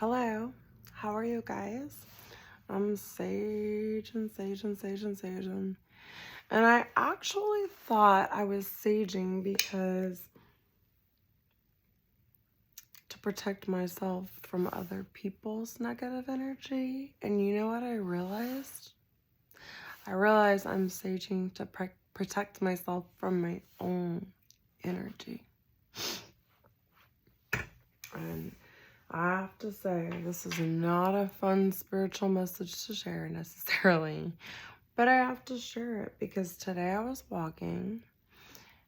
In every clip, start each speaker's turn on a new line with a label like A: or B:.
A: Hello, how are you guys? I'm saging. And I actually thought I was saging because to protect myself from other people's negative energy. And you know what I realized? I realized I'm saging to protect myself from my own energy. And I have to say, this is not a fun spiritual message to share necessarily, but I have to share it because today I was walking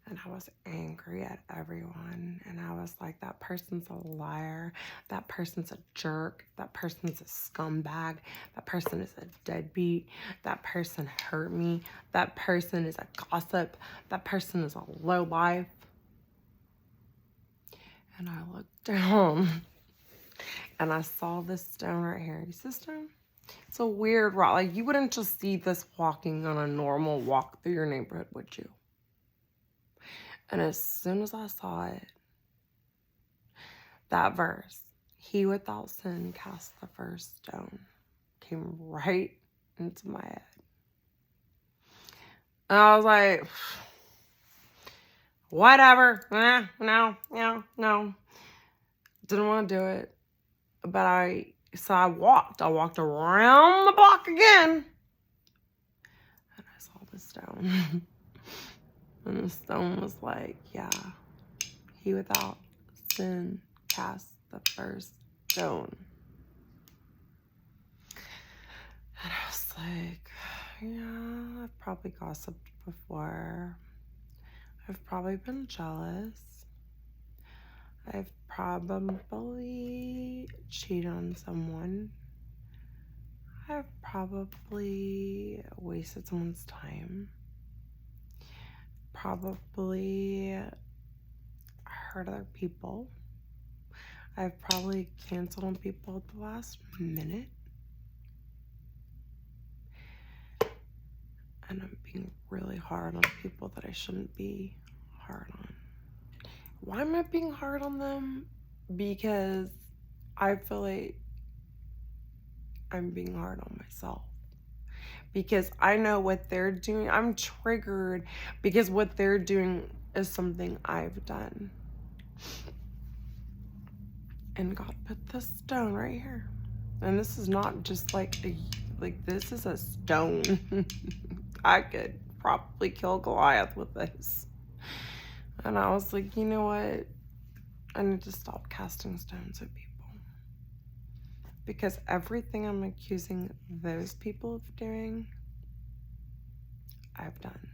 A: and I was angry at everyone. And I was like, that person's a liar. That person's a jerk. That person's a scumbag. That person is a deadbeat. That person hurt me. That person is a gossip. That person is a lowlife. And I looked down and I saw this stone right here. You see this stone? It's a weird rock. Like, you wouldn't just see this walking on a normal walk through your neighborhood, would you? And as soon as I saw it, that verse, he without sin cast the first stone, came right into my head. And I was like, whatever. No. Didn't want to do it. But I walked around the block again. And I saw the stone. And the stone was like, yeah, he without sin cast the first stone. And I was like, yeah, I've probably gossiped before. I've probably been jealous. I've probably cheated on someone. I've probably wasted someone's time. Probably hurt other people. I've probably canceled on people at the last minute. And I'm being really hard on people that I shouldn't be hard on. Why am I being hard on them? Because I feel like I'm being hard on myself. Because I know what they're doing. I'm triggered because what they're doing is something I've done. And God put this stone right here. And this is not just like this is a stone. I could probably kill Goliath with this. And I was like, you know what? I need to stop casting stones at people. Because everything I'm accusing those people of doing, I've done.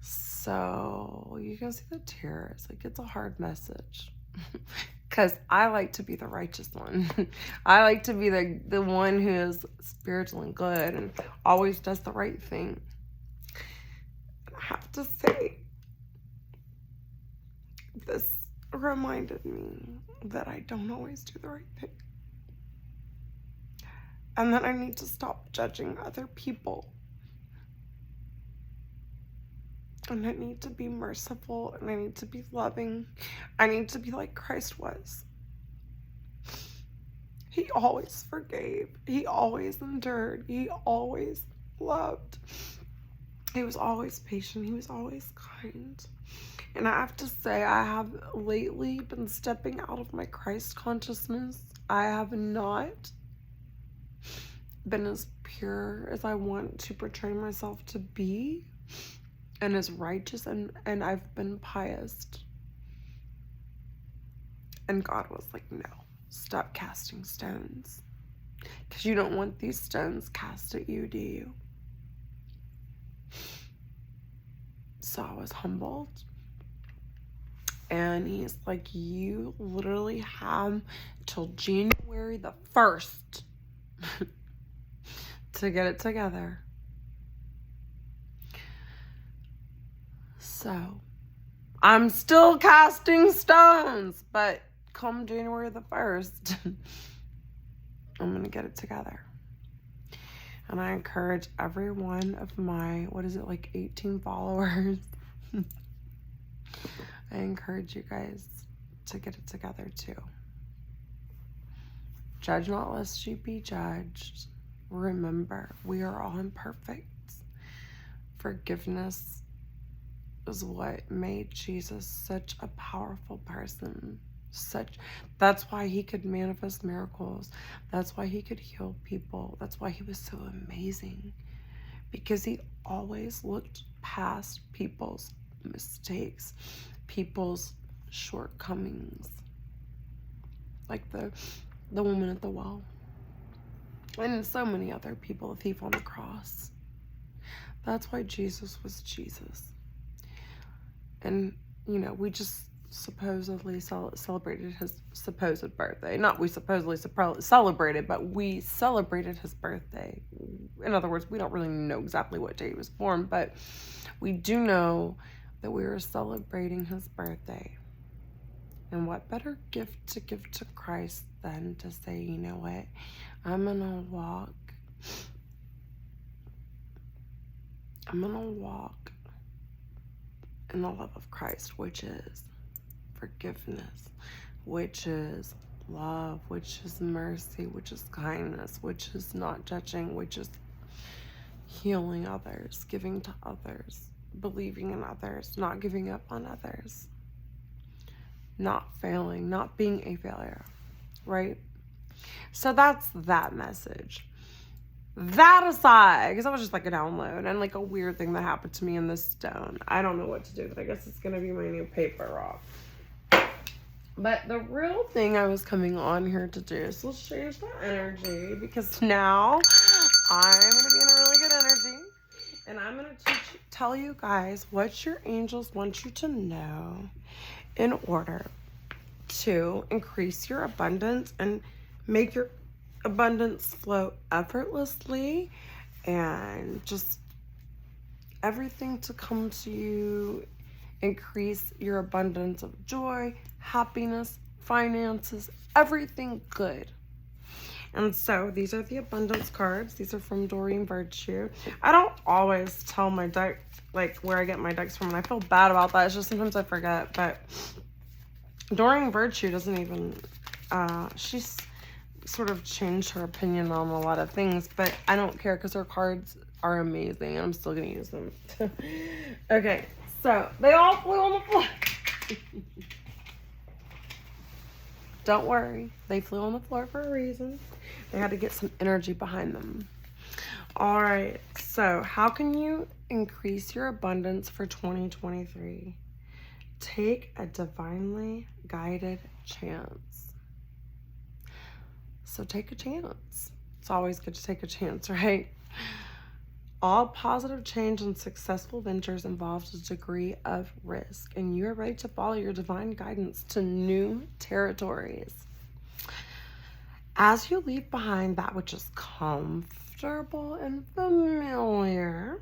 A: So you can see the tears. Like, it's a hard message. Because I like to be the righteous one. I like to be the one who is spiritually good and always does the right thing. I have to say, this reminded me that I don't always do the right thing. And that I need to stop judging other people. And I need to be merciful, and I need to be loving. I need to be like Christ was. He always forgave. He always endured. He always loved. He was always patient. He was always kind. And I have to say, I have lately been stepping out of my Christ consciousness. I have not been as pure as I want to portray myself to be, and as righteous, and I've been pious. And God was like, no, stop casting stones. Because you don't want these stones cast at you, do you? So I was humbled. And he's like, you literally have till January the 1st to get it together. So I'm still casting stones, but come January the 1st, I'm going to get it together. And I encourage every one of my, 18 followers. I encourage you guys to get it together too. Judge not lest you be judged. Remember, we are all imperfect. Forgiveness is what made Jesus such a powerful person. That's why he could manifest miracles. That's why he could heal people. That's why he was so amazing. Because he always looked past people's mistakes, people's shortcomings. Like the woman at the well. And so many other people, the thief on the cross. That's why Jesus was Jesus. And, we just supposedly celebrated his supposed birthday. Not we supposedly celebrated, but we celebrated his birthday. In other words, we don't really know exactly what day he was born, but we do know that we were celebrating his birthday. And what better gift to give to Christ than to say, you know what, I'm gonna walk in the love of Christ, which is forgiveness, which is love, which is mercy, which is kindness, which is not judging, which is healing others, giving to others, believing in others, not giving up on others, not failing, not being a failure, right? So that's that message. That aside, because that was just like a download and like a weird thing that happened to me in this stone. I don't know what to do, but I guess it's going to be my new paper rock. But the real thing I was coming on here to do is let's change the energy, because now I'm going to be in a really good energy. And I'm going to tell you guys what your angels want you to know in order to increase your abundance and make your abundance flow effortlessly, and just everything to come to you, increase your abundance of joy, happiness, finances, everything good. And so these are the abundance cards. These are from Doreen Virtue. I don't always tell my deck, like where I get my decks from, and I feel bad about that. It's just sometimes I forget, but Doreen Virtue doesn't even, she's sort of changed her opinion on a lot of things, but I don't care because her cards are amazing and I'm still going to use them. Okay, so they all flew on the floor. Don't worry, they flew on the floor for a reason. They had to get some energy behind them. All right, so how can you increase your abundance for 2023? Take a divinely guided chance. So take a chance. It's always good to take a chance, right? All positive change and successful ventures involves a degree of risk, and you are ready to follow your divine guidance to new territories. As you leave behind that which is comfortable and familiar,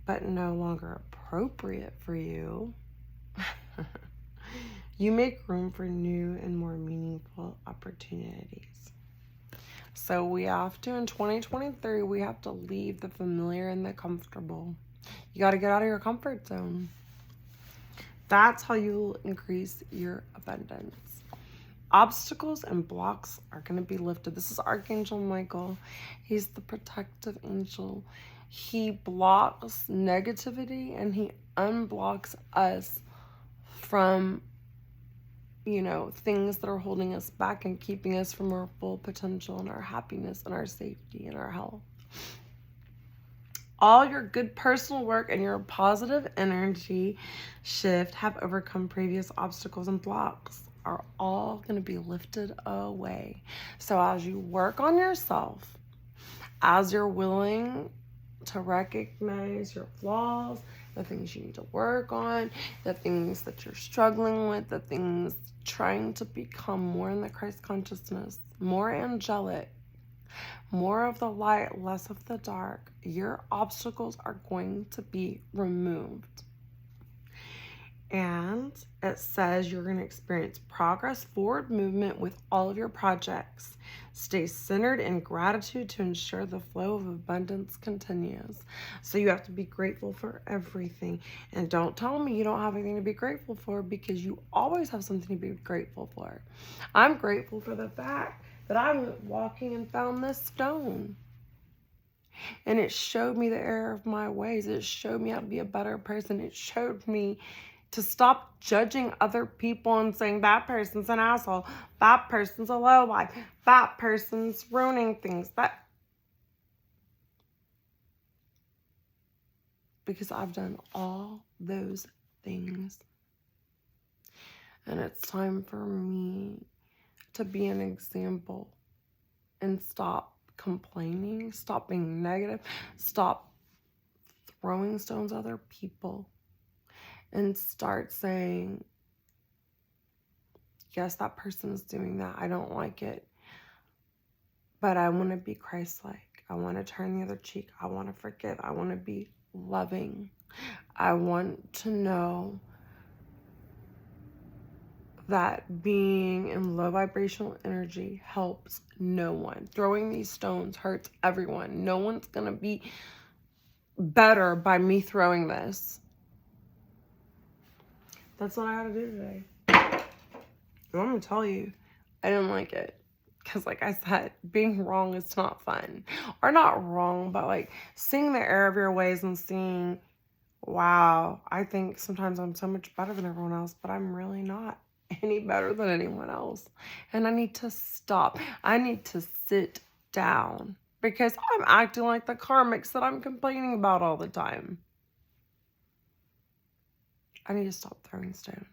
A: but no longer appropriate for you, you make room for new and more meaningful opportunities. So we have to, in 2023, we have to leave the familiar and the comfortable. You got to get out of your comfort zone. That's how you increase your abundance. Obstacles and blocks are going to be lifted. This is Archangel Michael. He's the protective angel. He blocks negativity and he unblocks us from things that are holding us back and keeping us from our full potential and our happiness and our safety and our health. All your good personal work and your positive energy shift have overcome previous obstacles and blocks are all going to be lifted away. So as you work on yourself, as you're willing to recognize your flaws, the things you need to work on, the things that you're struggling with, the things trying to become more in the Christ consciousness, more angelic, more of the light, less of the dark, your obstacles are going to be removed. And it says you're going to experience progress, forward movement with all of your projects. Stay centered in gratitude to ensure the flow of abundance continues. So you have to be grateful for everything. And don't tell me you don't have anything to be grateful for, because you always have something to be grateful for. I'm grateful for the fact that I went walking and found this stone. And it showed me the error of my ways. It showed me how to be a better person. It showed me to stop judging other people and saying that person's an asshole, that person's a lowlife, that person's ruining things. Because I've done all those things. And it's time for me to be an example and stop complaining, stop being negative, stop throwing stones at other people, and start saying, yes, that person is doing that. I don't like it. But I want to be Christ-like. I want to turn the other cheek. I want to forgive. I want to be loving. I want to know that being in low vibrational energy helps no one. Throwing these stones hurts everyone. No one's going to be better by me throwing this. That's what I had to do today. I'm going to tell you, I didn't like it. Because like I said, being wrong is not fun. Or not wrong, but like seeing the error of your ways and seeing, wow, I think sometimes I'm so much better than everyone else, but I'm really not any better than anyone else. And I need to stop. I need to sit down because I'm acting like the karmics that I'm complaining about all the time. I need to stop throwing stones.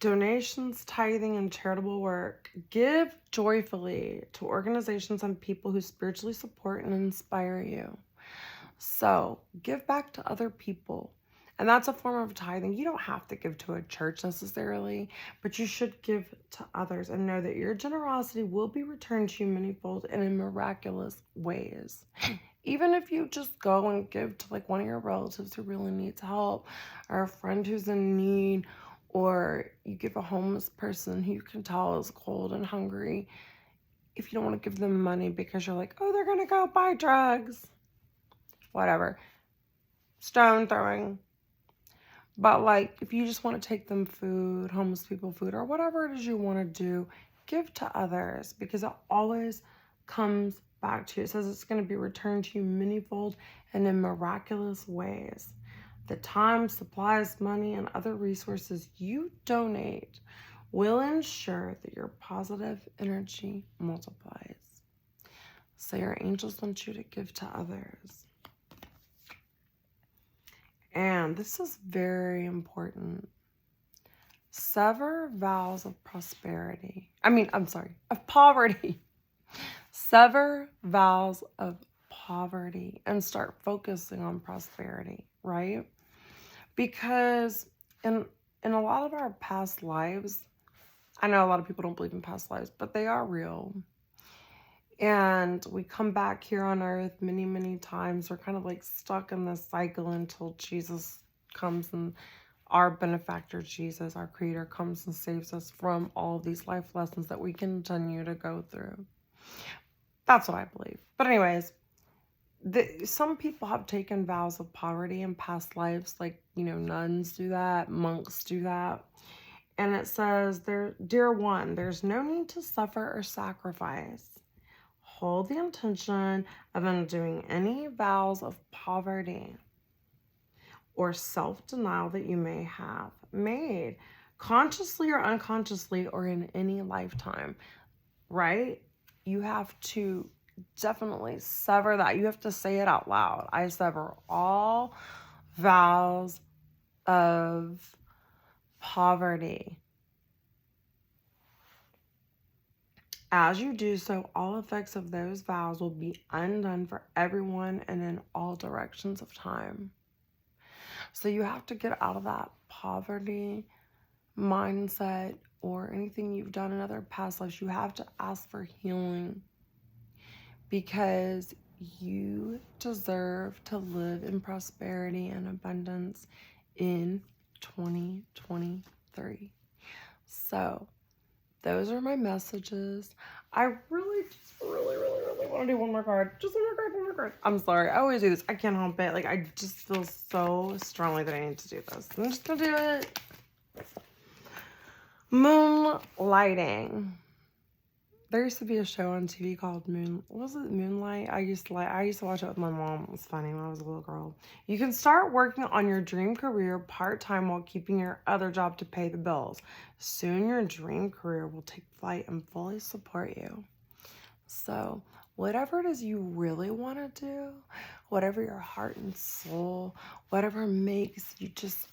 A: Donations, tithing, and charitable work. Give joyfully to organizations and people who spiritually support and inspire you. So give back to other people. And that's a form of tithing. You don't have to give to a church necessarily, but you should give to others and know that your generosity will be returned to you manyfold and in miraculous ways. Even if you just go and give to like one of your relatives who really needs help, or a friend who's in need, or you give a homeless person who you can tell is cold and hungry, if you don't want to give them money because you're like, oh, they're going to go buy drugs. Whatever. Stone throwing. But like, if you just want to take them food, homeless people food, or whatever it is you want to do, give to others, because it always comes back to you. It says it's going to be returned to you manyfold and in miraculous ways. The time, supplies, money, and other resources you donate will ensure that your positive energy multiplies. So your angels want you to give to others. And this is very important. Sever vows of prosperity. Of poverty. Sever vows of poverty and start focusing on prosperity, right? Because in a lot of our past lives, I know a lot of people don't believe in past lives, but they are real. And we come back here on earth many, many times. We're kind of like stuck in this cycle until Jesus comes, and our benefactor, Jesus, our creator, comes and saves us from all of these life lessons that we continue to go through. That's what I believe. But anyways, some people have taken vows of poverty in past lives, like, nuns do that, monks do that. And it says, dear one, there's no need to suffer or sacrifice. Hold the intention of undoing any vows of poverty or self-denial that you may have made, consciously or unconsciously, or in any lifetime, right? You have to definitely sever that. You have to say it out loud. I sever all vows of poverty. As you do so, all effects of those vows will be undone for everyone and in all directions of time. So you have to get out of that poverty mindset or anything you've done in other past lives. You have to ask for healing, because you deserve to live in prosperity and abundance in 2023. So, those are my messages. I really want to do one more card. Just one more card. I'm sorry. I always do this. I can't help it. Like, I just feel so strongly that I need to do this. I'm just going to do it. Moonlighting. There used to be a show on TV called Moonlight? I used to watch it with my mom. It was funny when I was a little girl. You can start working on your dream career part-time while keeping your other job to pay the bills. Soon your dream career will take flight and fully support you. So, whatever it is you really want to do, whatever your heart and soul, whatever makes you just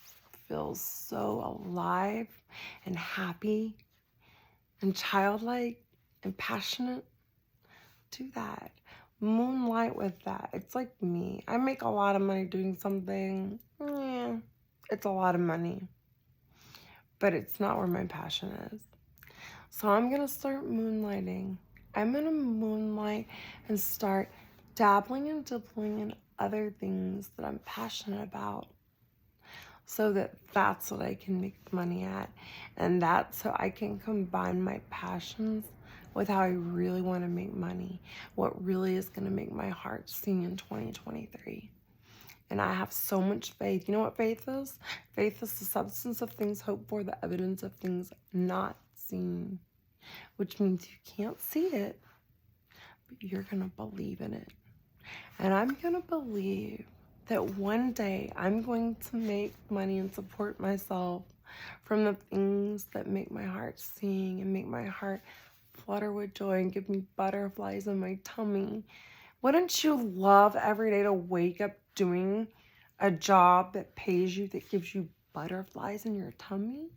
A: feel so alive and happy and childlike and passionate, do that. Moonlight with that. It's like me. I make a lot of money doing something. It's a lot of money. But it's not where my passion is. So I'm going to start moonlighting. I'm going to moonlight and start dabbling and dibbling in other things that I'm passionate about. So that's what I can make money at. And that's how I can combine my passions with how I really want to make money. What really is going to make my heart sing in 2023. And I have so much faith. You know what faith is? Faith is the substance of things hoped for, the evidence of things not seen. Which means you can't see it, but you're going to believe in it. And I'm going to believe that one day I'm going to make money and support myself from the things that make my heart sing and make my heart flutter with joy and give me butterflies in my tummy. Wouldn't you love every day to wake up doing a job that pays you, that gives you butterflies in your tummy?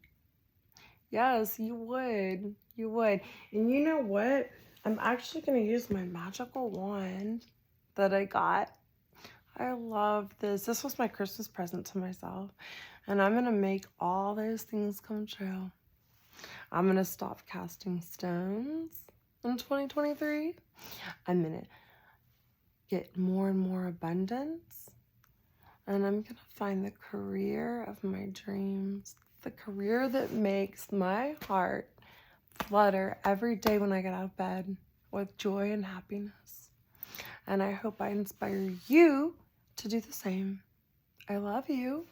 A: Yes, you would. You would. And you know what? I'm actually going to use my magical wand that I got. I love this. This was my Christmas present to myself. And I'm going to make all those things come true. I'm going to stop casting stones in 2023. I'm going to get more and more abundance. And I'm going to find the career of my dreams. The career that makes my heart flutter every day when I get out of bed with joy and happiness. And I hope I inspire you to do the same. I love you.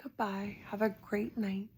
A: Goodbye. Have a great night.